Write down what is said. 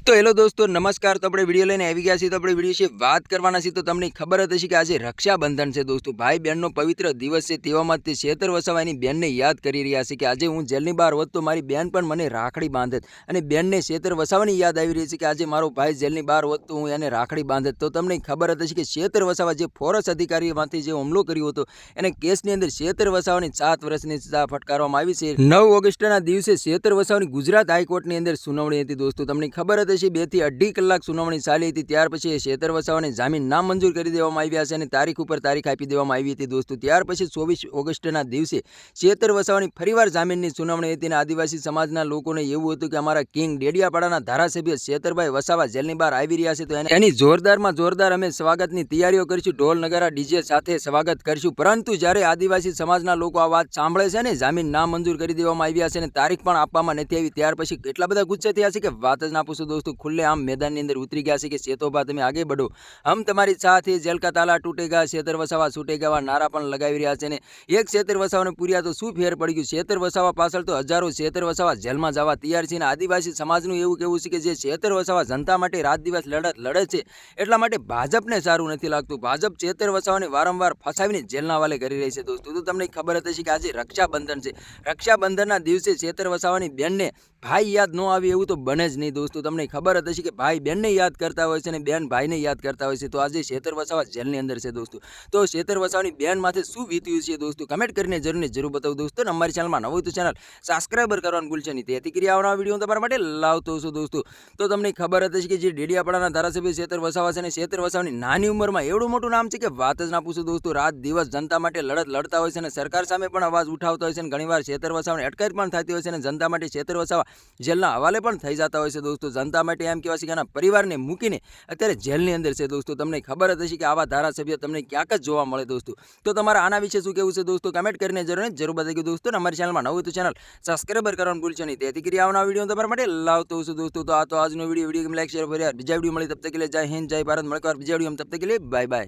तो हेलो दोस्तों नमस्कार। तो अपने विडियो लईने આવી ગયા છીએ। तो આપણે વિડિયો વિશે વાત કરવાના છીએ। તો તમને ખબર જ હશે કે આજે રક્ષાબંધન છે दोस्तों। भाई बहनનો પવિત્ર દિવસ છે। તેવામાં તે શેતર વસાવાની બેનને યાદ કરી રહ્યા છે કે આજે હું જેલની બહાર હોત તો મારી બેન પણ મને રાખડી બાંધત અને બેનને શેતર વસાવાની યાદ આવી રહી છે કે આજે મારો ભાઈ જેલની બહાર હોત તો હું એને રાખડી બાંધત। તો તમને ખબર જ હશે કે શેતર વસાવા જે ફોરેસ્ટ અધિકારીમાંથી જે હુમલો કર્યો હતો એને કેસની અંદર શેતર વસાવાની 7 વર્ષની સજા ફટકારવામાં આવી છે। 9 ઓગસ્ટના દિવસે શેતર વસાવાની ગુજરાત હાઈકોર્ટની અંદર સુનાવણી હતી दोस्तों। તમને ખબર જ હશે 2 થી 2.5 કલાક સુનાવણી ચાલી હતી। ત્યાર પછી શેતર વસાવાને જામીન નામંજૂર કરી દેવામાં આવ્યા છે અને તારીખ ઉપર તારીખ આપી દેવામાં આવી હતી दोस्तों। ત્યાર પછી 24 ઓગસ્ટના દિવસે શેતર વસાવાની ફરીવાર જામીનની સુનાવણી હતી અને આદિવાસી સમાજના લોકોને એવું હતું કે અમારા કિંગ ડેડિયાપાડાના ધારાસભ્ય શેતરભાઈ વસાવા જેલની બહાર આવી રહ્યા છે તો એની જોરદારમાં જોરદાર અમે સ્વાગતની તૈયારીઓ કરીશું। ઢોલ નગારા ડીજે સાથે સ્વાગત કરીશું। પરંતુ જ્યારે આદિવાસી સમાજના લોકો આ વાત સાંભળે છે ને જામીન નામંજૂર કરી દેવામાં આવ્યા છે અને તારીખ પણ આપવામાં નથી આવી ત્યાર પછી કેટલા બધા ગુસ્સે થયા છે કે વાત જ ના પૂછો दोस्तों। खुले आम मैदान ની અંદર ઉતરી ગયા છે કે સેતોબા તમે આગે बढ़ो, हम તમારી સાથે જેલ કા તાલા તૂટેગા, શેતર વસાવા છૂટેગા નારા પણ લગાવી રહ્યા છે ને એક શેતર વસાવાને પૂર્યા તો શું ફેર પડી ગયું। શેતર વસાવા પાછળ તો હજારો શેતર વસાવા જેલમાં જવા તૈયાર છે અને આદિવાસી સમાજનું એવું કહેવું છે કે જે શેતર વસાવા જનતા માટે રાત દિવસ લડત લડે છે એટલા માટે ભાજપને સારું નથી લાગતું। ભાજપ શેતર વસાવાને વારંવાર ફસાવીને જેલના હવાલે કરી રહી છે दोस्तों। તો તમને ખબર જ હશે કે આજે રક્ષાબંધન છે। રક્ષાબંધનના દિવસે શેતર વસાવાની બેનને ભાઈ યાદ ન આવે એવું તો બને જ નહીં दोस्तों। તમને ખબર જ હશે કે ભાઈ બેનને યાદ કરતા હોય છે અને બેન ભાઈને યાદ કરતા હોય છે। તો આજે શેતર વસાવા જેલની અંદર છે दोस्तों। તો શેતર વસાવાની બેન માથે શું વીત્યું છે दोस्तों કમેન્ટ કરીને જરૂર બતાવો दोस्तों। અને અમારી ચેનલમાં નવું તો ચેનલ સબસ્ક્રાઇબર કરવાનું ભૂલશો નહીં। તેથી કરી આવનારા વિડીયો તમારા માટે લાવતો છું दोस्तों। તો તમને ખબર જ હશે કે જે ડેડિયાપાડાના ધારાસભ્ય શેતર વસાવા છે અને શેતર વસાવાની નાની ઉંમરમાં એવડું મોટું નામ છે કે વાત જ ના પૂછો दोस्तों। રાત દિવસ જનતા માટે લડત લડતા હોય છે અને સરકાર સામે પણ અવાજ ઉઠાવતા હોય છે અને ઘણીવાર શેતર વસાવાની અટકાયત પણ થતી હોય છે અને જનતા માટે શેતર વસાવા જેલના હવાલે પણ થઈ જતા હોય છે दोस्तों। જનતા માટે એમ કહેવાય છે કે એના પરિવારને મૂકીને અત્યારે જેલની અંદર છે दोस्तों। તમને ખબર જ હશે કે આવા ધારાસભ્ય તમને ક્યાંક જ જોવા મળે दोस्तों। તો તમારા આના વિશે શું કહેવું છે दोस्तों કમેન્ટ કરીને જરૂર બતાવી दोस्तों। અમારી ચેનલમાં નવું તો ચેનલ સબસ્ક્રાઇબર કરવાનું ભૂલશો નહીં। તેથી કરી આવનારા વિડીયો તમારા માટે લાવતો છું दोस्तों। તો આ તો આજનો વિડીયો ગેમ લાઈક શેર કર્યા બીજા વિડીયો મળી તબ તક કે लिए जय हिंद जय भारत। મળીએ બીજા વિડીયો તબ તક કે लिए बाय बाय।